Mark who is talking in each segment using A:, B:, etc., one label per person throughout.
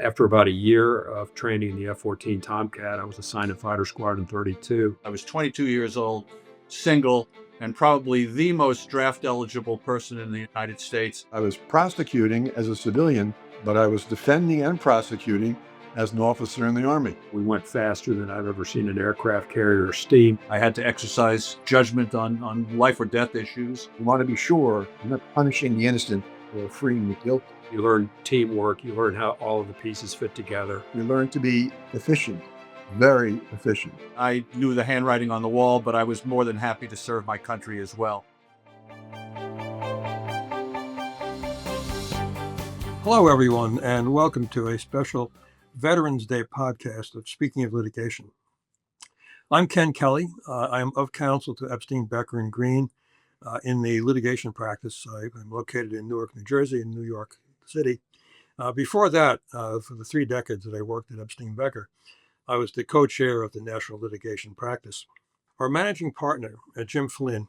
A: After about a year of training in the F-14 Tomcat, I was assigned to Fighter Squadron 32.
B: I was 22 years old, single, and probably the most draft eligible person in the United States.
C: I was prosecuting as a civilian, but I was defending and prosecuting as an officer in the Army.
A: We went faster than I've ever seen an aircraft carrier or steam.
B: I had to exercise judgment on life or death issues.
C: You want to be sure you're not punishing the innocent or freeing the guilty.
A: You learn teamwork, you learn how all of the pieces fit together.
C: You learn to be efficient, very efficient.
B: I knew the handwriting on the wall, but I was more than happy to serve my country as well.
D: Hello, everyone, and welcome to a special Veterans Day podcast of Speaking of Litigation. I'm Ken Kelly. I'm of counsel to Epstein Becker Green in the litigation practice. I'm located in Newark, New Jersey, and New York City. Before that, for the 3 decades that I worked at Epstein Becker, I was the co-chair of the national litigation practice. Our managing partner, Jim Flynn,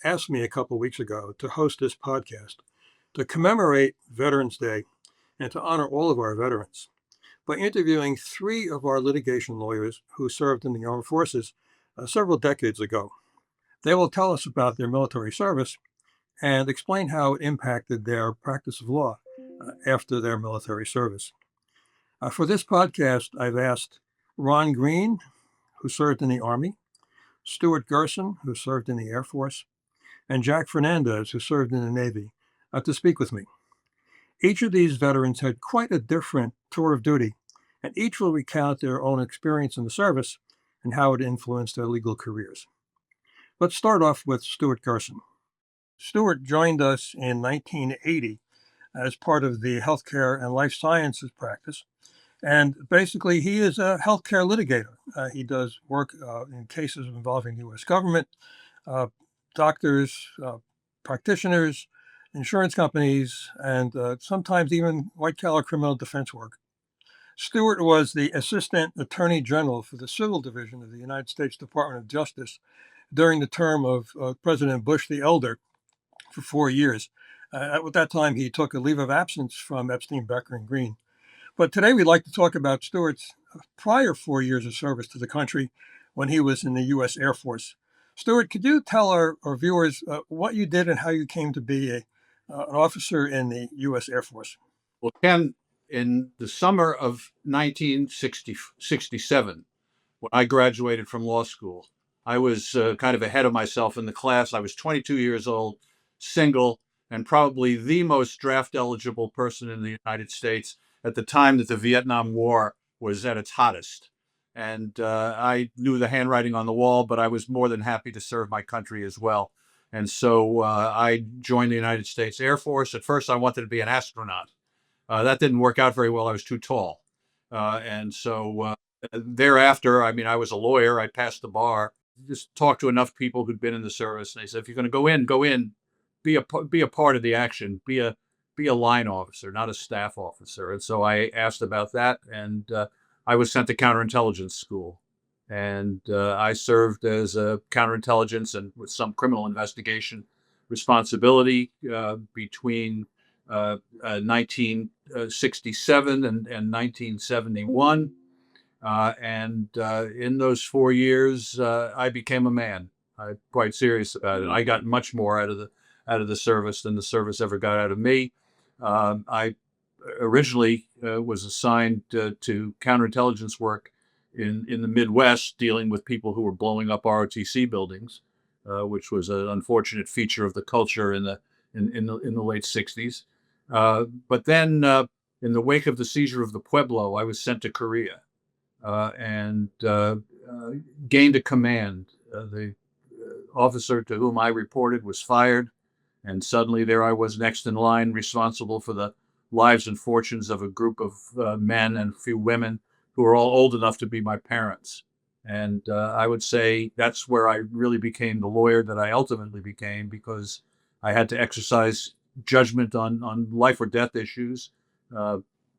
D: asked me a couple weeks ago to host this podcast to commemorate Veterans Day and to honor all of our veterans by interviewing 3 of our litigation lawyers who served in the armed forces several decades ago. They will tell us about their military service and explain how it impacted their practice of law after their military service. For this podcast, I've asked Ron Green, who served in the Army, Stuart Gerson, who served in the Air Force, and Jack Fernandez, who served in the Navy, to speak with me. Each of these veterans had quite a different tour of duty, and each will recount their own experience in the service and how it influenced their legal careers. Let's start off with Stuart Gerson. Stuart joined us in 1980 as part of the healthcare and life sciences practice, and basically he is a healthcare litigator. He does work in cases involving the U.S. government, doctors, practitioners, insurance companies, and sometimes even white-collar criminal defense work. Stuart was the Assistant Attorney General for the Civil Division of the United States Department of Justice during the term of President Bush the Elder for 4 years. At that time, he took a leave of absence from Epstein Becker Green. But today we'd like to talk about Stuart's prior 4 years of service to the country when he was in the U.S. Air Force. Stuart, could you tell our viewers what you did and how you came to be an officer in the U.S. Air Force?
B: Well, Ken, in the summer of 1967, when I graduated from law school, I was kind of ahead of myself in the class. I was 22 years old, single, and probably the most draft eligible person in the United States at the time that the Vietnam War was at its hottest. And I knew the handwriting on the wall, but I was more than happy to serve my country as well. And so I joined the United States Air Force. At first, I wanted to be an astronaut. That didn't work out very well. I was too tall. And so thereafter, I was a lawyer. I passed the bar. Just talked to enough people who'd been in the service. And they said, if you're going to go in, be a part of the action, be a line officer, not a staff officer. And so I asked about that, and I was sent to Counterintelligence school. And I served as a counterintelligence and with some criminal investigation responsibility between 1967 and 1971. And in those 4 years, I became a man. I'm quite serious about it. I got much more out of the service than the service ever got out of me. I originally was assigned to counterintelligence work in the Midwest, dealing with people who were blowing up ROTC buildings, which was an unfortunate feature of the culture in the late 60s. But then, in the wake of the seizure of the Pueblo, I was sent to Korea and gained a command. The officer to whom I reported was fired, and suddenly there I was next in line, responsible for the lives and fortunes of a group of men and a few women who were all old enough to be my parents. And I would say that's where I really became the lawyer that I ultimately became, because I had to exercise judgment on life or death issues,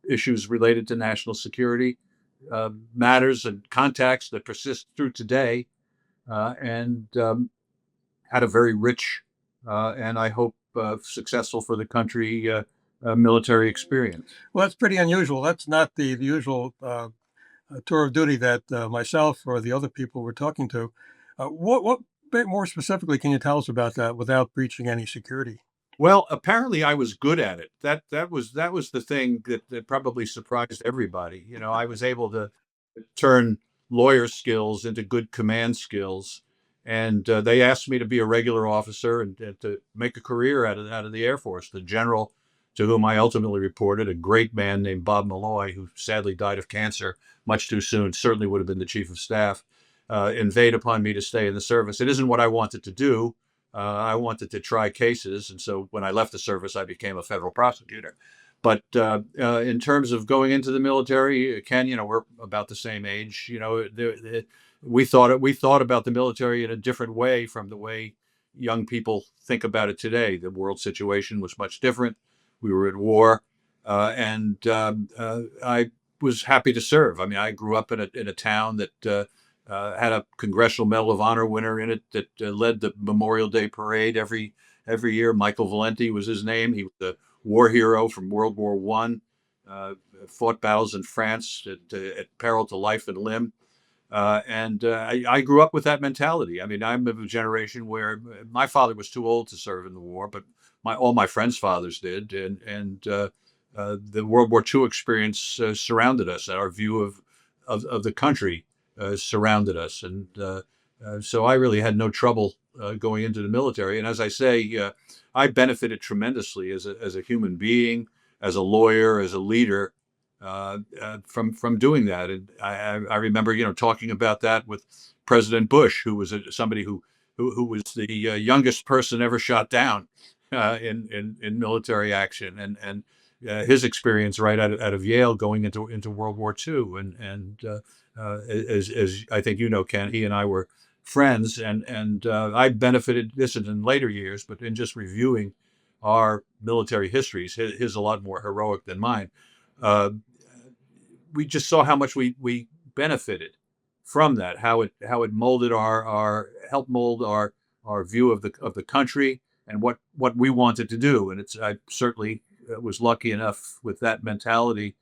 B: issues related to national security, matters and contacts that persist through today, and had a very rich and I hope successful for the country military experience.
D: Well, that's pretty unusual. That's not the usual tour of duty that myself or the other people we're talking to. What bit more specifically can you tell us about that without breaching any security?
B: Well, apparently I was good at it. That was the thing that probably surprised everybody. You know, I was able to turn lawyer skills into good command skills, and they asked me to be a regular officer and to make a career out of the Air Force. The general to whom I ultimately reported, a great man named Bob Malloy, who sadly died of cancer much too soon, certainly would have been the chief of staff, inveighed upon me to stay in the service. It isn't what I wanted to do. I wanted to try cases, and so when I left the service, I became a federal prosecutor. But in terms of going into the military, Ken, you know, we're about the same age. You know, we thought about the military in a different way from the way young people think about it today. The world situation was much different. We were at war, and I was happy to serve. I mean, I grew up in a town that had a Congressional Medal of Honor winner in it that led the Memorial Day parade every year. Michael Valenti was his name. He was a war hero from World War One. Fought battles in France at peril to life and limb. I grew up with that mentality. I mean, I'm of a generation where my father was too old to serve in the war, but all my friends' fathers did, and the World War II experience surrounded us. Our view of the country surrounded us, and so I really had no trouble going into the military. And as I say, I benefited tremendously as a human being, as a lawyer, as a leader, from doing that. And I remember, you know, talking about that with President Bush, who was somebody who was the youngest person ever shot down in military action, and his experience right out of Yale going into World War II, and as I think you know, Ken, he and I were friends, and I benefited this in later years, but in just reviewing our military histories, his a lot more heroic than mine. Uh, we just saw how much we benefited from that, how it molded our helped mold our view of the country and what we wanted to do. And I certainly was lucky enough with that mentality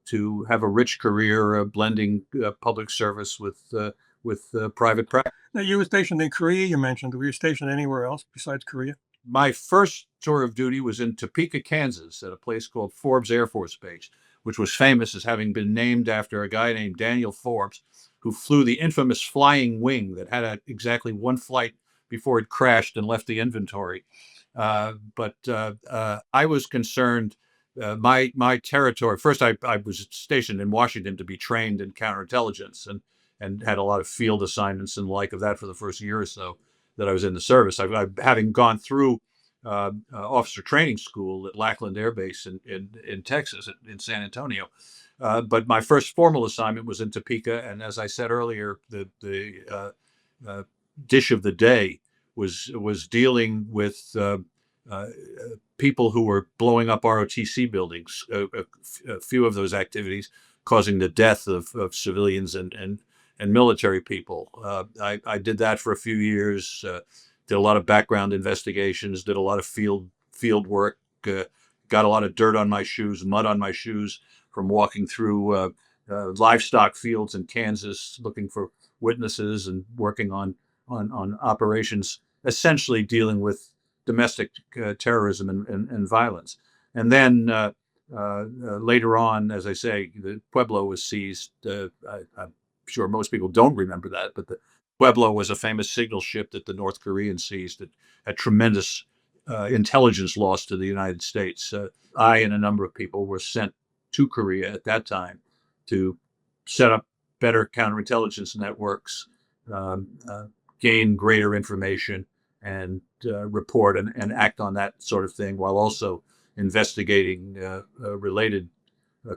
B: to have a rich career blending public service with private practice.
D: Now, you were stationed in Korea, you mentioned. Were you stationed anywhere else besides Korea?
B: My first tour of duty was in Topeka, Kansas, at a place called Forbes Air Force Base, which was famous as having been named after a guy named Daniel Forbes, who flew the infamous flying wing that had exactly one flight before it crashed and left the inventory. But I was concerned. My territory. First, I was stationed in Washington to be trained in counterintelligence, and had a lot of field assignments and the like of that for the first year or so that I was in the service. Having gone through officer training school at Lackland Air Base in Texas, in San Antonio. But my first formal assignment was in Topeka, and as I said earlier, the dish of the day was dealing with people who were blowing up ROTC buildings. A few of those activities causing the death of civilians and military people. I did that for a few years. Did a lot of background investigations. Did a lot of field work. Got a lot of dirt on my shoes, mud on my shoes from walking through livestock fields in Kansas, looking for witnesses and working on operations, essentially dealing with domestic terrorism and violence. And then later on, as I say, the Pueblo was seized. I'm sure most people don't remember that, but the Pueblo was a famous signal ship that the North Koreans seized that had tremendous intelligence loss to the United States. I and a number of people were sent to Korea at that time to set up better counterintelligence networks, gain greater information, and report and act on that sort of thing, while also investigating related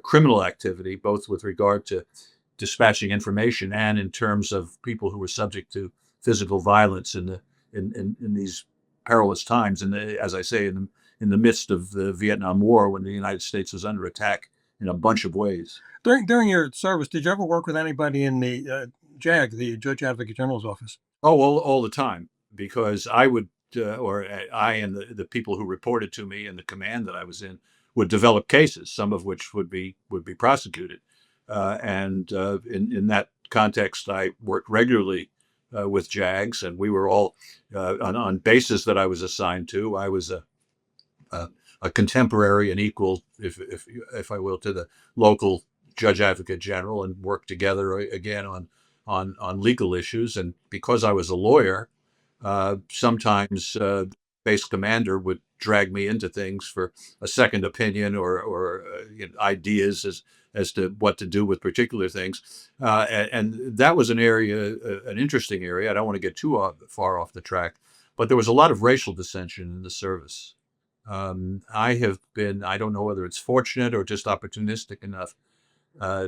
B: criminal activity, both with regard to dispatching information and in terms of people who were subject to physical violence in these perilous times. And as I say, in the midst of the Vietnam War, when the United States was under attack in a bunch of ways.
D: During your service, did you ever work with anybody in the JAG, the Judge Advocate General's office?
B: Oh, all the time, because I would, or I and the people who reported to me and the command that I was in would develop cases, some of which would be prosecuted. And in that context, I worked regularly with JAGs, and we were all on bases that I was assigned to. I was a, a contemporary and equal, if I will, to the local judge advocate general, and worked together again on legal issues. And because I was a lawyer, sometimes base commander would drag me into things for a second opinion or ideas as to what to do with particular things. And that was an area, an interesting area. I don't want to get too far off the track, but there was a lot of racial dissension in the service. I have been, I don't know whether it's fortunate or just opportunistic enough uh,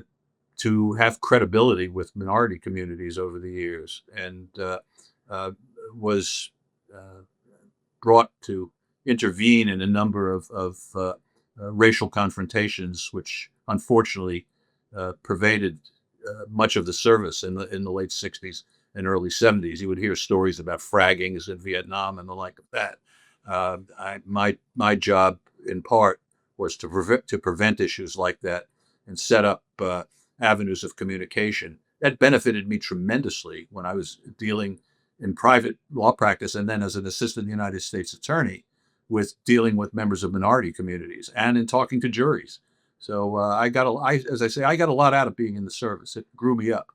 B: to have credibility with minority communities over the years, and uh, was brought to intervene in a number of racial confrontations, which unfortunately pervaded much of the service in the late '60s and early '70s. You would hear stories about fraggings in Vietnam and the like of that. My job, in part, was to prevent issues like that and set up avenues of communication. That benefited me tremendously when I was dealing in private law practice, and then as an assistant United States attorney, with dealing with members of minority communities and in talking to juries. So as I say, I got a lot out of being in the service. It grew me up.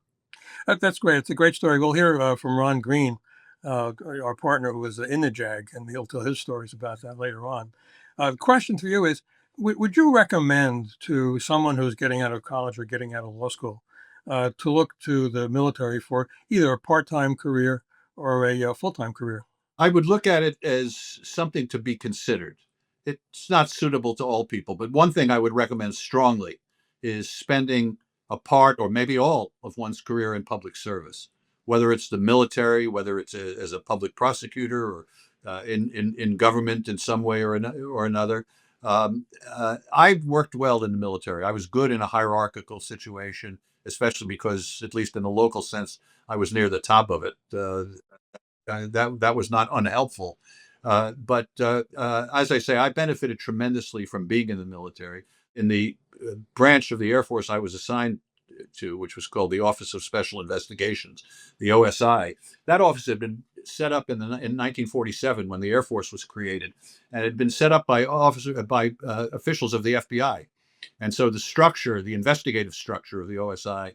D: That's great. It's a great story. We'll hear from Ron Green, our partner who was in the JAG, and he'll tell his stories about that later on. The question for you is, would you recommend to someone who's getting out of college or getting out of law school to look to the military for either a part-time career or a full-time career?
B: I would look at it as something to be considered. It's not suitable to all people, but one thing I would recommend strongly is spending a part or maybe all of one's career in public service, whether it's the military, whether it's as a public prosecutor, or in government in some way or another. I worked well in the military. I was good in a hierarchical situation, especially because, at least in the local sense, I was near the top of it. That was not unhelpful. But as I say, I benefited tremendously from being in the military. In the branch of the Air Force I was assigned to, which was called the Office of Special Investigations, the OSI. That office had been set up in 1947 when the Air Force was created, and it had been set up by officials of the FBI. And so the structure, the investigative structure of the OSI,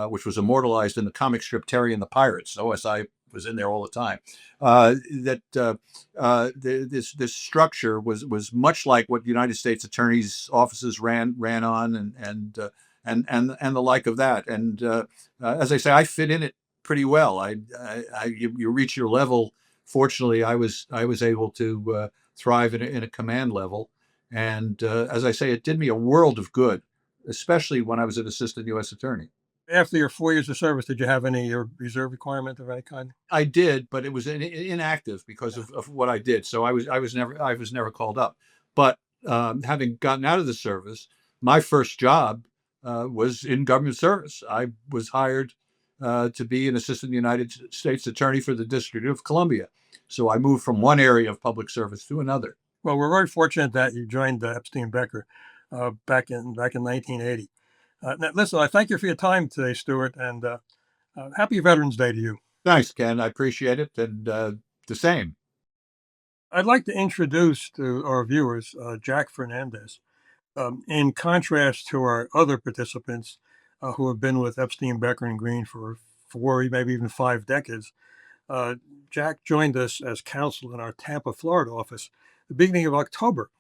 B: which was immortalized in the comic strip Terry and the Pirates, OSI was in there all the time. This structure was much like what United States attorneys' offices ran on, and the like of that. And as I say, I fit in it pretty well. You reach your level. Fortunately, I was able to thrive in a command level, and as I say, it did me a world of good, especially when I was an assistant U.S. attorney.
D: After your 4 years of service, did you have any reserve requirement of any kind?
B: I did, but it was inactive because of what I did. So I was never called up. But having gotten out of the service, my first job was in government service. I was hired to be an assistant United States attorney for the District of Columbia. So I moved from one area of public service to another.
D: Well, we're very fortunate that you joined Epstein Becker back in 1980. Now, listen, I thank you for your time today, Stuart, and happy Veterans Day to you.
B: Thanks, Ken. I appreciate it, and the same.
D: I'd like to introduce to our viewers Jack Fernandez. In contrast to our other participants who have been with Epstein Becker and Green for 4, maybe even 5 decades, Jack joined us as counsel in our Tampa, Florida office the beginning of October.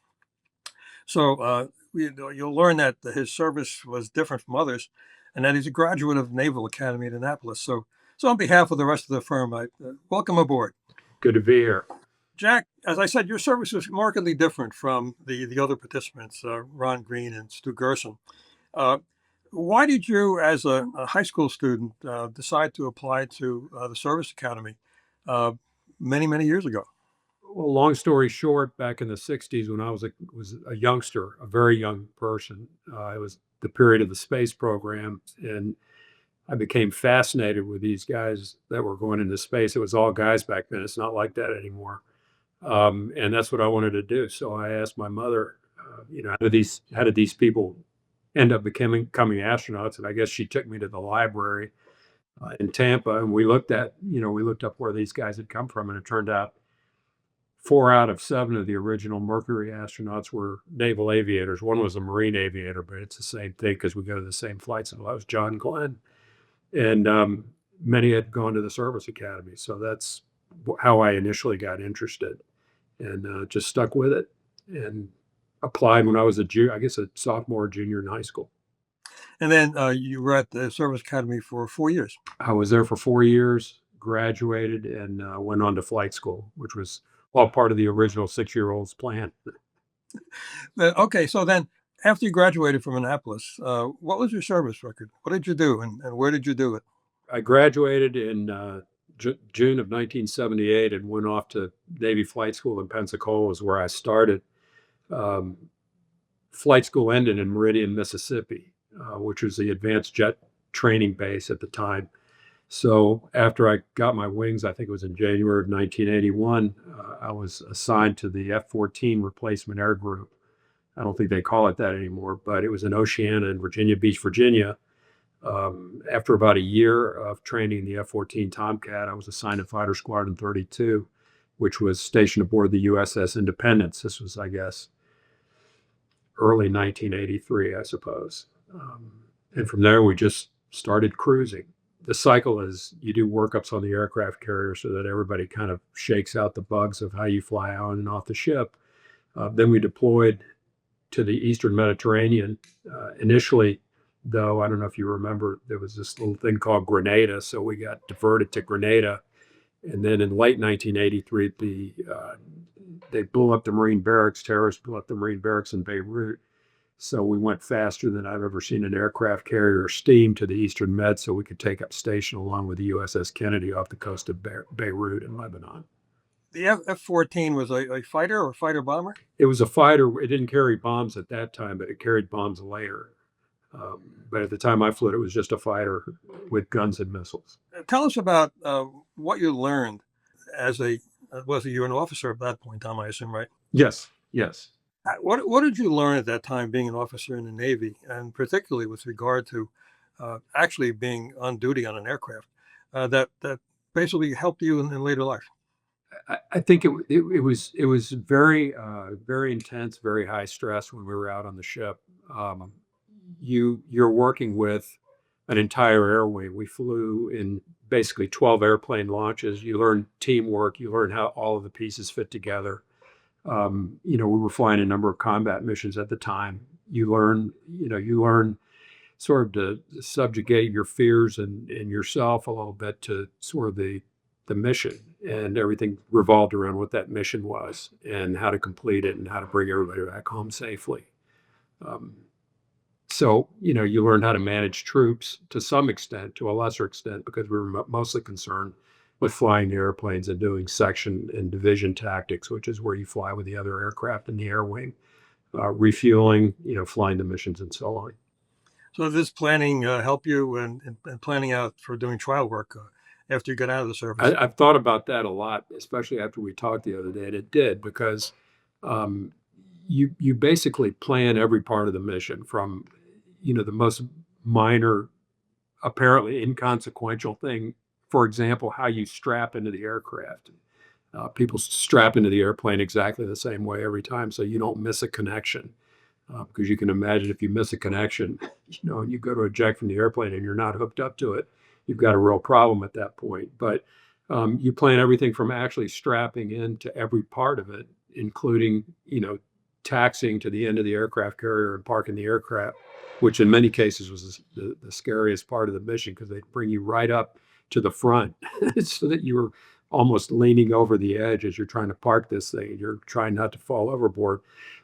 D: So you'll learn that his service was different from others, and that he's a graduate of Naval Academy in Annapolis. So on behalf of the rest of the firm, I welcome aboard.
A: Good to be here.
D: Jack, as I said, your service was markedly different from the other participants, Ron Green and Stuart Gerson. Why did you, as a high school student, decide to apply to the Service Academy many, many years ago?
A: Well, long story short, back in the '60s, when I was a youngster, a very young person, it was the period of the space program, and I became fascinated with these guys that were going into space. It was all guys back then. It's not like that anymore. And that's what I wanted to do. So I asked my mother How did these people end up becoming astronauts? And I guess she took me to the library in Tampa, and we looked up where these guys had come from, and it turned out 4 out of 7 of the original Mercury astronauts were naval aviators. One was a Marine aviator, but it's the same thing because we go to the same flights. And that was John Glenn, and many had gone to the service academy. So that's how I initially got interested, and just stuck with it and applied when I was a sophomore, junior in high school.
D: And then you were at the Service Academy for 4 years.
A: I was there for 4 years, graduated, and went on to flight school, which was all part of the original 6-year-old's plan.
D: Okay, so then after you graduated from Annapolis, what was your service record? What did you do, and where did you do it?
A: I graduated in June of 1978 and went off to Navy Flight School in Pensacola, is where I started. Flight school ended in Meridian, Mississippi, which was the advanced jet training base at the time. So after I got my wings, I think it was in January of 1981, I was assigned to the F-14 Replacement Air Group. I don't think they call it that anymore, but it was in Oceana in Virginia Beach, Virginia. After about a year of training the F-14 Tomcat, I was assigned to Fighter Squadron 32, which was stationed aboard the USS Independence. This was, I guess, early 1983, I suppose. And from there, we just started cruising. The cycle is you do workups on the aircraft carrier so that everybody kind of shakes out the bugs of how you fly on and off the ship. Then we deployed to the Eastern Mediterranean. Initially, though, I don't know if you remember, there was this little thing called Grenada, so we got diverted to Grenada. And then in late 1983, they blew up the Marine barracks. Terrorists blew up the Marine barracks in Beirut. So we went faster than I've ever seen an aircraft carrier steam to the Eastern Med so we could take up station along with the USS Kennedy off the coast of Beirut in Lebanon.
D: The F-14 was a fighter or fighter bomber?
A: It was a fighter. It didn't carry bombs at that time, but it carried bombs later. But at the time I flew it, was just a fighter with guns and missiles.
D: Tell us about what you learned as you were an officer at that point in time, I assume, right?
A: Yes.
D: What did you learn at that time being an officer in the Navy, and particularly with regard to actually being on duty on an aircraft that basically helped you in later life?
A: I think it was very very intense, very high stress when we were out on the ship. You're working with an entire air wing. We flew in basically 12 airplane launches. You learn teamwork. You learn how all of the pieces fit together. We were flying a number of combat missions at the time. You learn sort of to subjugate your fears and yourself a little bit to sort of the mission, and everything revolved around what that mission was and how to complete it and how to bring everybody back home safely. So, you learn how to manage troops to some extent, to a lesser extent, because we were mostly concerned with flying the airplanes and doing section and division tactics, which is where you fly with the other aircraft in the air wing, refueling, flying the missions and so on.
D: So did this planning help you in planning out for doing trial work after you got out of the service?
A: I've thought about that a lot, especially after we talked the other day, and it did, because you basically plan every part of the mission from, the most minor, apparently inconsequential thing. For example, how you strap into the aircraft. People strap into the airplane exactly the same way every time, so you don't miss a connection. Because you can imagine if you miss a connection, and you go to eject from the airplane and you're not hooked up to it, you've got a real problem at that point. But you plan everything from actually strapping into every part of it, including, taxiing to the end of the aircraft carrier and parking the aircraft, which in many cases was the scariest part of the mission, because they'd bring you right up to the front so that you were almost leaning over the edge as you're trying to park this thing. You're trying not to fall overboard.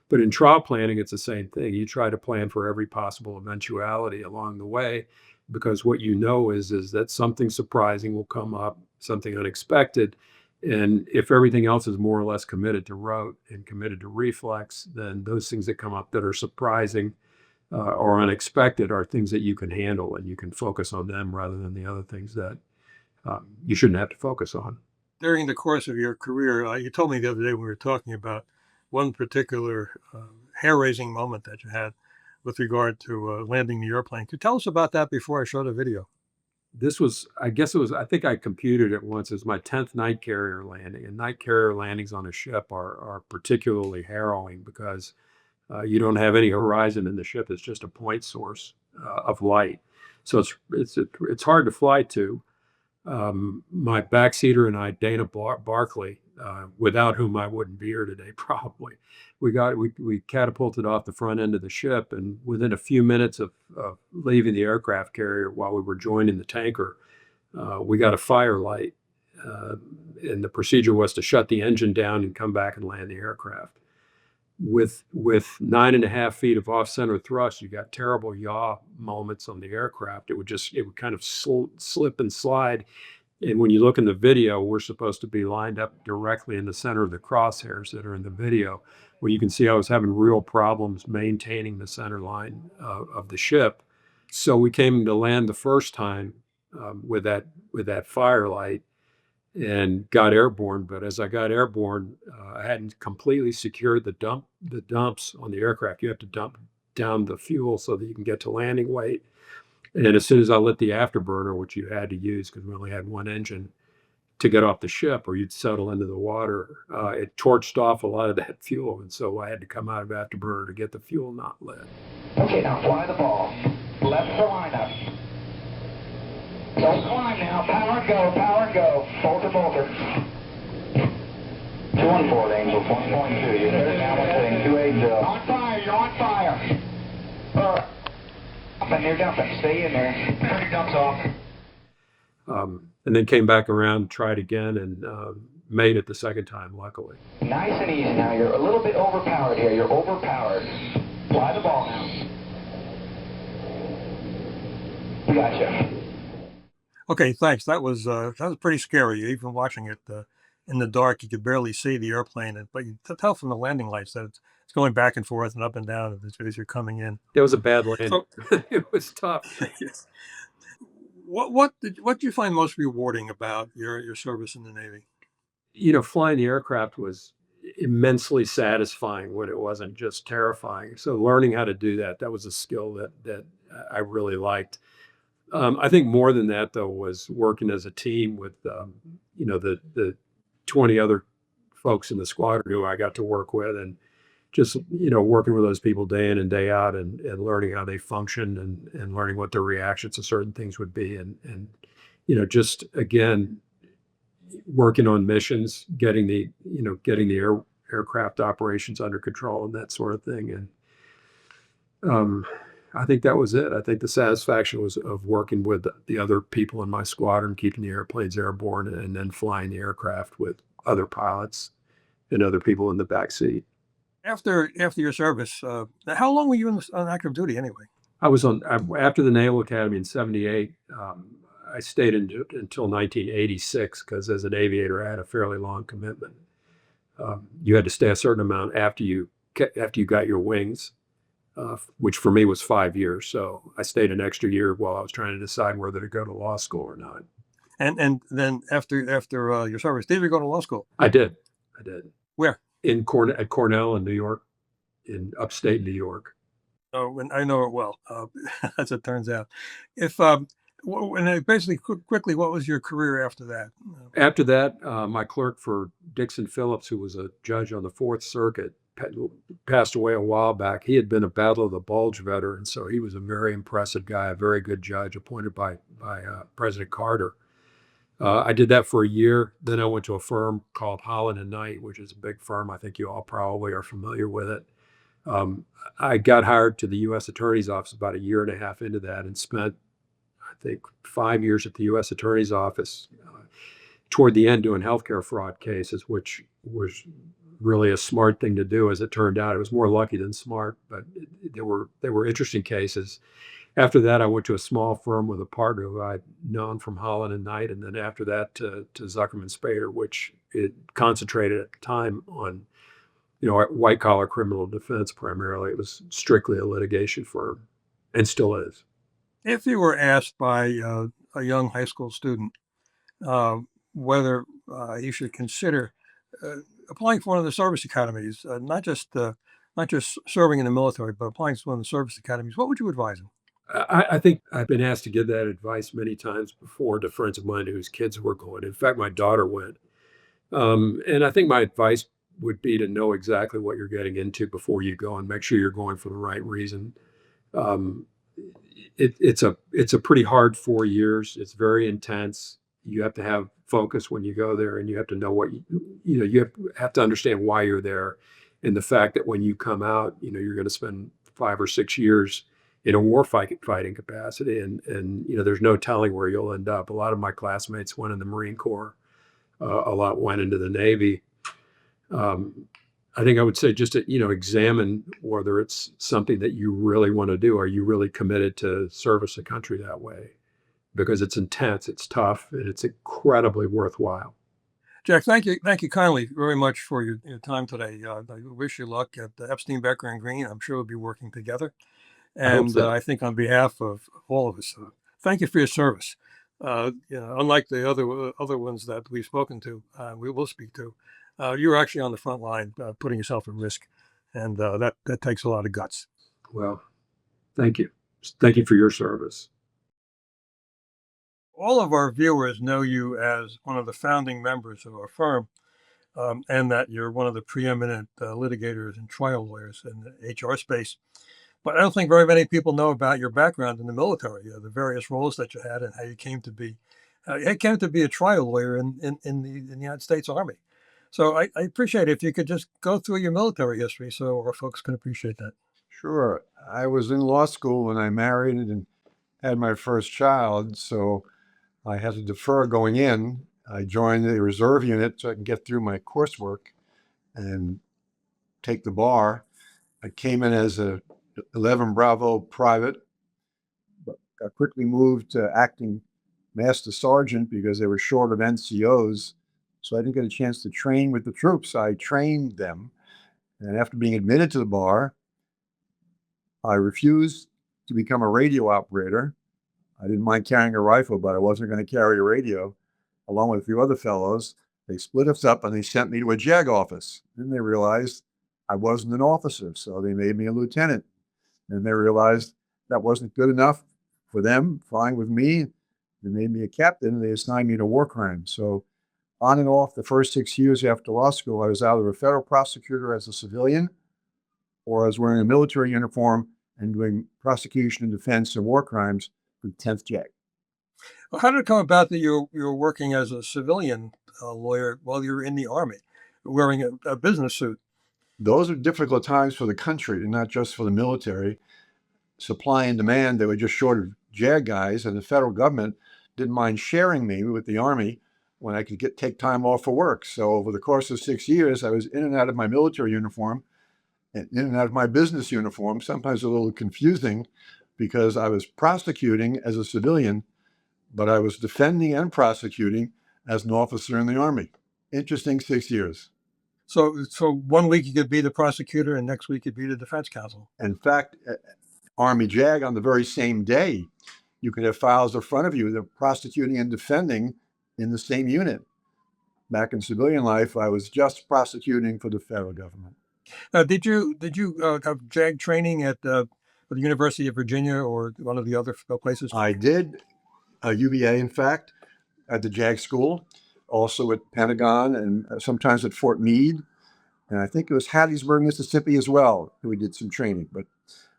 A: But in trial planning, it's the same thing. You try to plan for every possible eventuality along the way, because what you know is that something surprising will come up, something unexpected. And if everything else is more or less committed to rote and committed to reflex, then those things that come up that are surprising or unexpected are things that you can handle, and you can focus on them rather than the other things that you shouldn't have to focus on.
D: During the course of your career, you told me the other day when we were talking about one particular hair-raising moment that you had with regard to landing the airplane. Could you tell us about that before I show the video?
A: This was, I guess it was, I think I computed it once. It was my 10th night carrier landing. And night carrier landings on a ship are particularly harrowing because you don't have any horizon in the ship. It's just a point source of light. So it's hard to fly to. My backseater and I, Dana Barkley, without whom I wouldn't be here today, probably. We catapulted off the front end of the ship, and within a few minutes of leaving the aircraft carrier, while we were joining the tanker, we got a fire light, and the procedure was to shut the engine down and come back and land the aircraft. With 9.5 feet of off-center thrust, you got terrible yaw moments on the aircraft. It would kind of slip and slide. And when you look in the video, we're supposed to be lined up directly in the center of the crosshairs that are in the video, where you can see I was having real problems maintaining the center line of the ship. So we came to land the first time with that firelight and got airborne. But as I got airborne, I hadn't completely secured the dumps on the aircraft. You have to dump down the fuel so that you can get to landing weight. And as soon as I lit the afterburner, which you had to use because we only had one engine to get off the ship or you'd settle into the water, it torched off a lot of that fuel. And so I had to come out of afterburner to get the fuel not lit.
E: Okay, now fly the ball. Left for lineup. Don't climb now. Power go. Bolter. 214, Angel, 1.2. You're better now, we're setting 28 Joe. On fire, you're on fire. You're dumping. Stay in there. Turn your dumps off.
A: And then came back around, tried again, and made it the second time, luckily.
E: Nice and easy now. You're a little bit overpowered here. You're overpowered. Fly the ball now. We gotcha.
D: Okay, thanks. That was pretty scary. Even watching it in the dark, you could barely see the airplane, but you could tell from the landing lights that it's going back and forth and up and down as you're coming in.
A: It was a bad landing.
D: So,
A: it was tough.
D: yes. What did you find most rewarding about your service in the Navy?
A: Flying the aircraft was immensely satisfying when it wasn't just terrifying. So learning how to do that was a skill that I really liked. I think more than that, though, was working as a team with, the 20 other folks in the squadron who I got to work with, and just, working with those people day in and day out and learning how they function and learning what their reactions to certain things would be. And just, again, working on missions, getting the aircraft operations under control and that sort of thing. And I think that was it. I think the satisfaction was of working with the other people in my squadron, keeping the airplanes airborne, and then flying the aircraft with other pilots and other people in the back seat.
D: After your service, how long were you on active duty anyway?
A: I was after the Naval Academy in '78. I stayed until 1986 because as an aviator, I had a fairly long commitment. You had to stay a certain amount after you got your wings. Which for me was 5 years. So I stayed an extra year while I was trying to decide whether to go to law school or not.
D: And then after your service, did you go to law school?
A: I did.
D: Where?
A: At Cornell in New York, in upstate New York.
D: Oh, and I know it well, as it turns out. Basically, quickly, what was your career after that?
A: After that, my clerk for Dixon Phillips, who was a judge on the Fourth Circuit, passed away a while back. He had been a Battle of the Bulge veteran, so he was a very impressive guy, a very good judge, appointed by President Carter. I did that for a year. Then I went to a firm called Holland and Knight, which is a big firm. I think you all probably are familiar with it. I got hired to the U.S. Attorney's Office about a year and a half into that and spent, I think, 5 years at the U.S. Attorney's Office toward the end doing healthcare fraud cases, which was really a smart thing to do. As it turned out, it was more lucky than smart, but they were interesting cases. After that, I went to a small firm with a partner who I'd known from Holland and Knight, and then after that to Zuckerman Spader, which it concentrated at the time on, white collar criminal defense primarily. It was strictly a litigation firm, and still is.
D: If you were asked by a young high school student whether you should consider applying for one of the service academies, not just not just serving in the military, but applying to one of the service academies, what would you advise him?
A: I think I've been asked to give that advice many times before to friends of mine whose kids were going. In fact, my daughter went. And I think my advice would be to know exactly what you're getting into before you go and make sure you're going for the right reason. Um, it's a pretty hard 4 years. It's very intense. You have to have focus when you go there, and you have to know you have to understand why you're there, and the fact that when you come out, you're going to spend 5 or 6 years in a fighting capacity, and there's no telling where you'll end up. A lot of my classmates went in the Marine Corps. A lot went into the Navy. I think I would say just to, examine whether it's something that you really want to do. Are you really committed to service the country that way? Because it's intense, it's tough, and it's incredibly worthwhile.
D: Jack, thank you kindly very much for your time today. I wish you luck at Epstein Becker and Green. I'm sure we'll be working together.
A: I hope
D: And
A: so.
D: I think on behalf of all of us, thank you for your service. Unlike the other ones that we've spoken to, we will speak to, you're actually on the front line, putting yourself at risk, and that takes a lot of guts.
A: Well, thank you. Thank you for your service.
D: All of our viewers know you as one of the founding members of our firm, and that you're one of the preeminent litigators and trial lawyers in the HR space. But I don't think very many people know about your background in the military, the various roles that you had, and how you came to be a trial lawyer in the United States Army. So I appreciate it if you could just go through your military history so our folks can appreciate that.
C: Sure. I was in law school when I married and had my first child, so I had to defer going in. I joined the reserve unit so I can get through my coursework and take the bar. I came in as a 11 Bravo private, but got quickly moved to acting master sergeant because they were short of NCOs. So I didn't get a chance to train with the troops. I trained them. And after being admitted to the bar, I refused to become a radio operator. I didn't mind carrying a rifle, but I wasn't going to carry a radio. Along with a few other fellows, they split us up and they sent me to a JAG office. Then they realized I wasn't an officer, so they made me a lieutenant. And they realized that wasn't good enough for them, fine with me. They made me a captain and they assigned me to war crimes. So on and off the first 6 years after law school, I was either a federal prosecutor as a civilian, or I was wearing a military uniform and doing prosecution and defense and war crimes for the 10th JAG.
D: Well, how did it come about that you're working as a civilian lawyer while you're in the Army, wearing a business suit?
C: Those are difficult times for the country, and not just for the military. Supply and demand, they were just short of JAG guys, and the federal government didn't mind sharing me with the Army when I could take time off for work. So over the course of 6 years, I was in and out of my military uniform and in and out of my business uniform, sometimes a little confusing because I was prosecuting as a civilian, but I was defending and prosecuting as an officer in the Army. Interesting 6 years.
D: So 1 week you could be the prosecutor, and next week you'd be the defense counsel.
C: In fact, Army JAG, on the very same day, you could have files in front of you that are prosecuting and defending in the same unit. Back in civilian life, I was just prosecuting for the federal government.
D: Did you have JAG training at the University of Virginia or one of the other places?
C: I did UVA, in fact, at the JAG school, also at Pentagon, and sometimes at Fort Meade. And I think it was Hattiesburg, Mississippi as well, that we did some training. But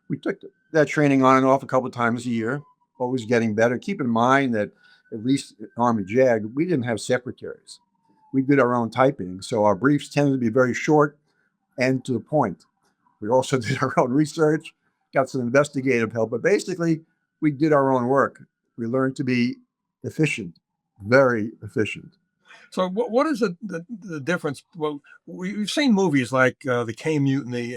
C: we took that training on and off a couple of times a year, always getting better. Keep in mind that at least at Army JAG, we didn't have secretaries. We did our own typing, so our briefs tended to be very short and to the point. We also did our own research, got some investigative help, but basically we did our own work. We learned to be efficient, very efficient.
D: So what is the difference? Well, we've seen movies like the K Mutiny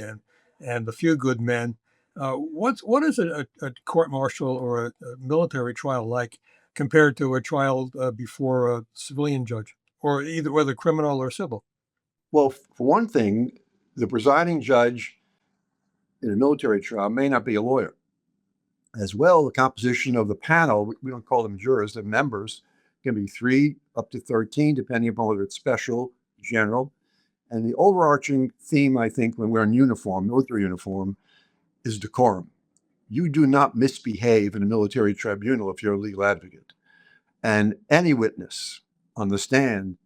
D: and The Few Good Men. What is a court martial or a military trial like compared to a trial before a civilian judge, or either whether criminal or civil?
C: Well, for one thing, the presiding judge in a military trial may not be a lawyer. As well, the composition of the panel, we don't call them jurors, they're members, can be 3 up to 13, depending upon whether it's special, general. And the overarching theme, I think, when we're in uniform, military uniform, is decorum. You do not misbehave in a military tribunal if you're a legal advocate. And any witness on the stand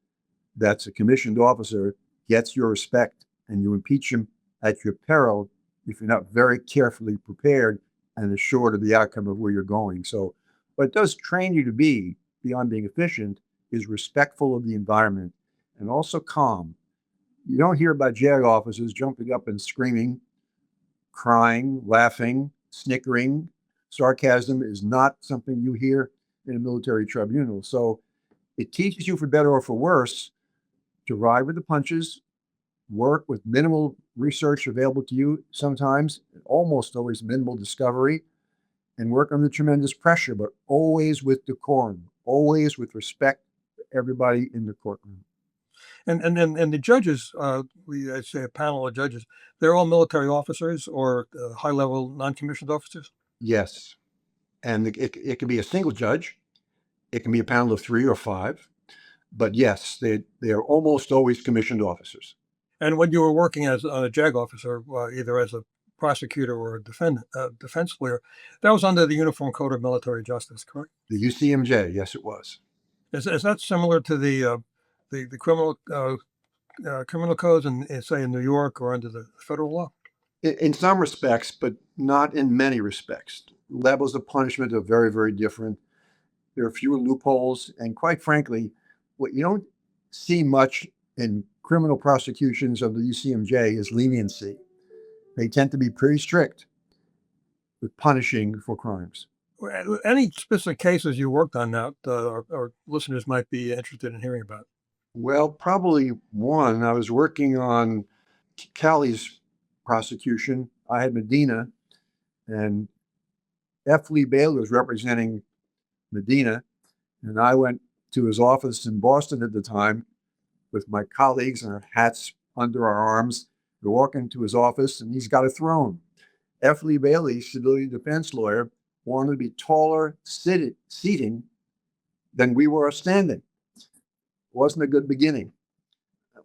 C: that's a commissioned officer gets your respect, and you impeach him at your peril if you're not very carefully prepared and assured of the outcome of where you're going. So what it does train you to be, beyond being efficient, is respectful of the environment and also calm. You don't hear about JAG officers jumping up and screaming, crying, laughing, snickering. Sarcasm is not something you hear in a military tribunal. So it teaches you, for better or for worse, to ride with the punches, work with minimal research available to you sometimes, almost always minimal discovery, and work under tremendous pressure, but always with decorum, always with respect for everybody in the courtroom.
D: And the judges, I say a panel of judges, they're all military officers or high-level non-commissioned officers?
C: Yes. And it can be a single judge. It can be a panel of 3 or 5. But yes, they are almost always commissioned officers.
D: And when you were working as a JAG officer, either as a prosecutor or a defense lawyer, that was under the Uniform Code of Military Justice, correct?
C: The UCMJ, yes, it was.
D: Is that similar to the criminal codes in say in New York or under the federal law?
C: In some respects, but not in many respects. Levels of punishment are very, very different. There are fewer loopholes, and quite frankly, what you don't see much in criminal prosecutions of the UCMJ is leniency. They tend to be pretty strict with punishing for crimes.
D: Any specific cases you worked on now our listeners might be interested in hearing about?
C: Well, probably one. I was working on Callie's prosecution. I had Medina, and F. Lee Bailey was representing Medina, and I went to his office in Boston at the time with my colleagues and our hats under our arms. We're walking to his office, and he's got a throne. F. Lee Bailey, civilian defense lawyer, wanted to be taller seating than we were standing. It wasn't a good beginning.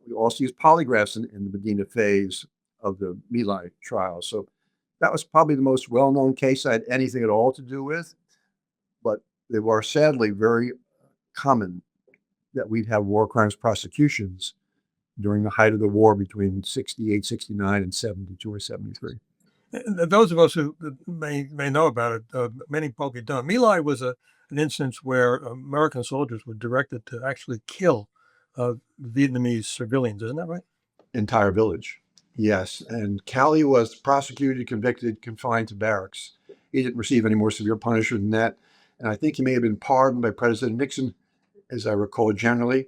C: We also used polygraphs in the Medina phase of the My Lai trial. So that was probably the most well-known case I had anything at all to do with. But they were sadly very common that we'd have war crimes prosecutions during the height of the war between 68, 69, and 72 or 73.
D: And those of us who may know about it, many probably don't. My Lai was an instance where American soldiers were directed to actually kill Vietnamese civilians. Isn't that right?
C: Entire village, yes. And Callie was prosecuted, convicted, confined to barracks. He didn't receive any more severe punishment than that. And I think he may have been pardoned by President Nixon, as I recall generally.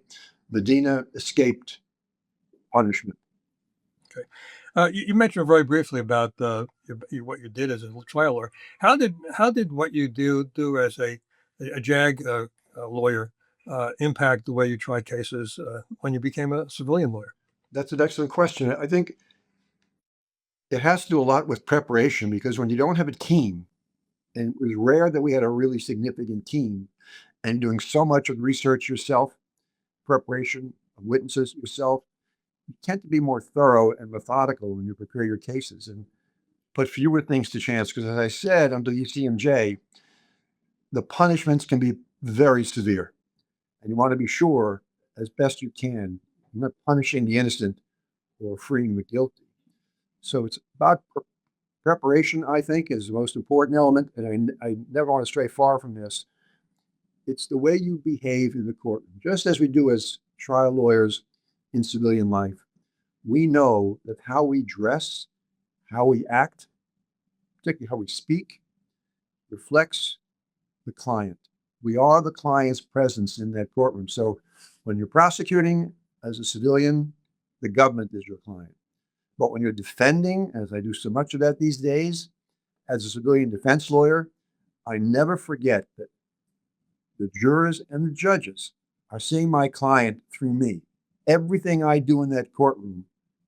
C: Medina escaped punishment.
D: Okay. You mentioned very briefly about what you did as a trial lawyer. How did what you do as a JAG lawyer impact the way you tried cases when you became a civilian lawyer?
C: That's an excellent question. I think it has to do a lot with preparation, because when you don't have a team, and it was rare that we had a really significant team, and doing so much of the research yourself, preparation of witnesses yourself, you tend to be more thorough and methodical when you prepare your cases and put fewer things to chance. Because as I said, under the UCMJ, the punishments can be very severe. And you want to be sure, as best you can, you're not punishing the innocent or freeing the guilty. So it's about preparation, I think, is the most important element. And I never want to stray far from this. It's the way you behave in the courtroom, just as we do as trial lawyers in civilian life. We know that how we dress, how we act, particularly how we speak, reflects the client. We are the client's presence in that courtroom. So when you're prosecuting as a civilian, the government is your client. But when you're defending, as I do so much of that these days, as a civilian defense lawyer, I never forget that the jurors and the judges are seeing my client through me. Everything I do in that courtroom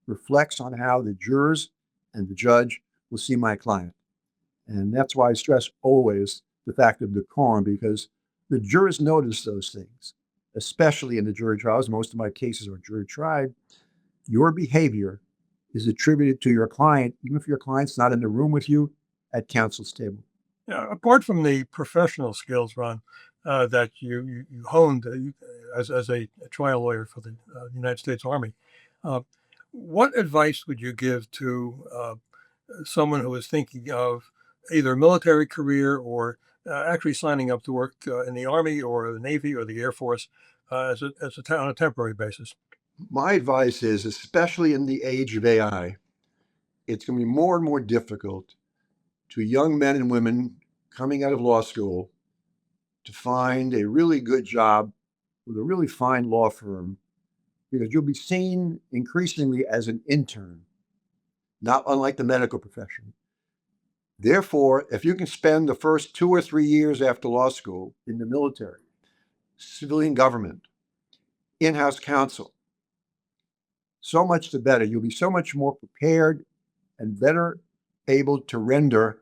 C: reflects on how the jurors and the judge will see my client. And that's why I stress always the fact of decorum, because the jurors notice those things, especially in the jury trials. Most of my cases are jury tried. your behavior is attributed to your client, even if your client's not in the room with you at counsel's table.
D: Yeah, apart from the professional skills, Ron, that you honed as a trial lawyer for the United States Army, uh, what advice would you give to someone who is thinking of either a military career or actually signing up to work in the Army or the Navy or the Air Force on a temporary basis?
C: My advice is, especially in the age of AI, it's going to be more and more difficult to young men and women coming out of law school to find a really good job with a really fine law firm, because you'll be seen increasingly as an intern, not unlike the medical profession. Therefore, if you can spend the first 2 or 3 years after law school in the military, civilian government, in-house counsel, so much the better. You'll be so much more prepared and better able to render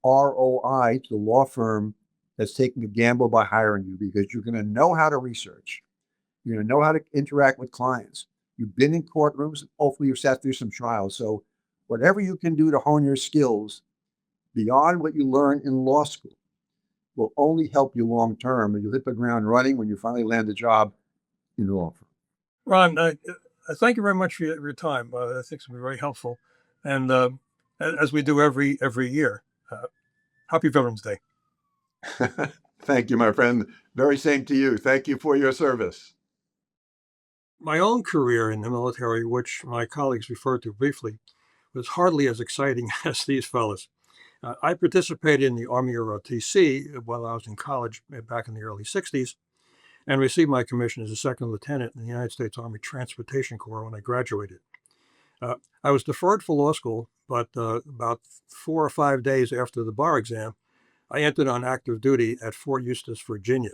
C: ROI to the law firm that's taking a gamble by hiring you, because you're going to know how to research. You're going to know how to interact with clients. You've been in courtrooms. Hopefully you've sat through some trials. So whatever you can do to hone your skills beyond what you learn in law school will only help you long term, and you'll hit the ground running when you finally land a job in the law firm.
D: Ron, thank you very much for your time. I think it's been very helpful, and as we do every year, happy Veterans Day.
C: Thank you, my friend. Very same to you. Thank you for your service.
D: My own career in the military, which my colleagues referred to briefly, was hardly as exciting as these fellows. I participated in the Army ROTC while I was in college back in the early 60s and received my commission as a second lieutenant in the United States Army Transportation Corps when I graduated. I was deferred for law school, but about 4 or 5 days after the bar exam, I entered on active duty at Fort Eustis, Virginia,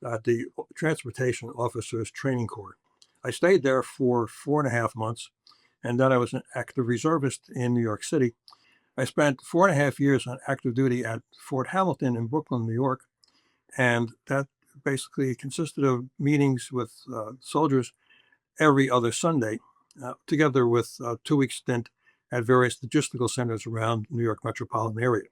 D: at the Transportation Officers Training Corps. I stayed there for 4.5 months, and then I was an active reservist in New York City. I spent 4.5 years on active duty at Fort Hamilton in Brooklyn, New York, and that basically consisted of meetings with soldiers every other Sunday, together with a 2-week stint at various logistical centers around New York metropolitan area.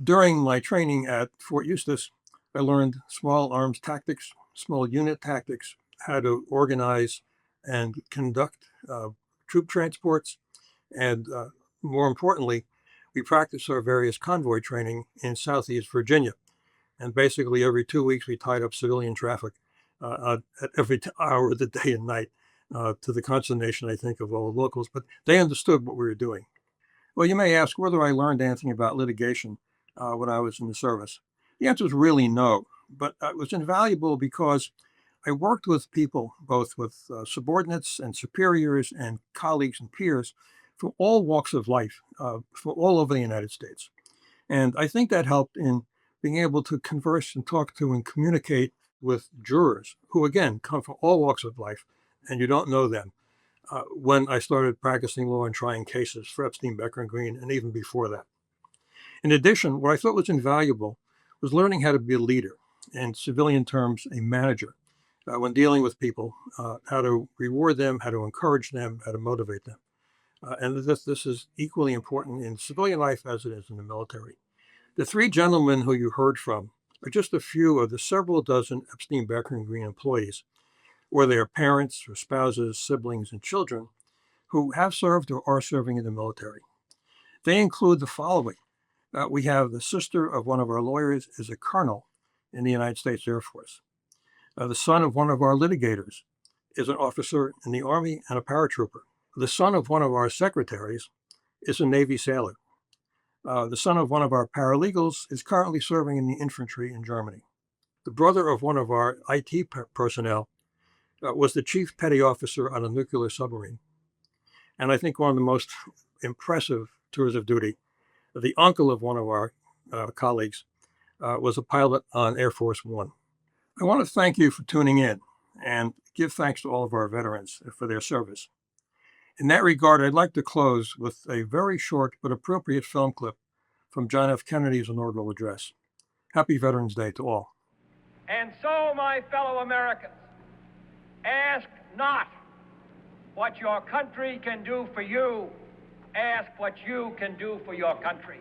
D: During my training at Fort Eustis, I learned small arms tactics, small unit tactics, how to organize and conduct troop transports, and more importantly, we practiced our various convoy training in Southeast Virginia. And basically every 2 weeks, we tied up civilian traffic at every hour of the day and night, to the consternation, I think, of all the locals. But they understood what we were doing. Well, you may ask whether I learned anything about litigation when I was in the service. The answer is really no. But it was invaluable because I worked with people, both with subordinates and superiors and colleagues and peers from all walks of life, from all over the United States. And I think that helped in being able to converse and talk to and communicate with jurors who, again, come from all walks of life, and you don't know them. When I started practicing law and trying cases for Epstein Becker Green, and even before that. In addition, what I thought was invaluable was learning how to be a leader, in civilian terms, a manager, when dealing with people, how to reward them, how to encourage them, how to motivate them. And this is equally important in civilian life as it is in the military. The 3 gentlemen who you heard from are just a few of the several dozen Epstein Becker Green employees, or their parents or spouses, siblings, and children who have served or are serving in the military. They include the following. We have the sister of one of our lawyers is a colonel in the United States Air Force. The son of one of our litigators is an officer in the Army and a paratrooper. The son of one of our secretaries is a Navy sailor. The son of one of our paralegals is currently serving in the infantry in Germany. The brother of one of our IT personnel was the chief petty officer on a nuclear submarine. And I think one of the most impressive tours of duty, the uncle of one of our colleagues was a pilot on Air Force One. I want to thank you for tuning in and give thanks to all of our veterans for their service. In that regard, I'd like to close with a very short but appropriate film clip from John F. Kennedy's inaugural address. Happy Veterans Day to all.
F: And so, my fellow Americans, ask not what your country can do for you. Ask what you can do for your country.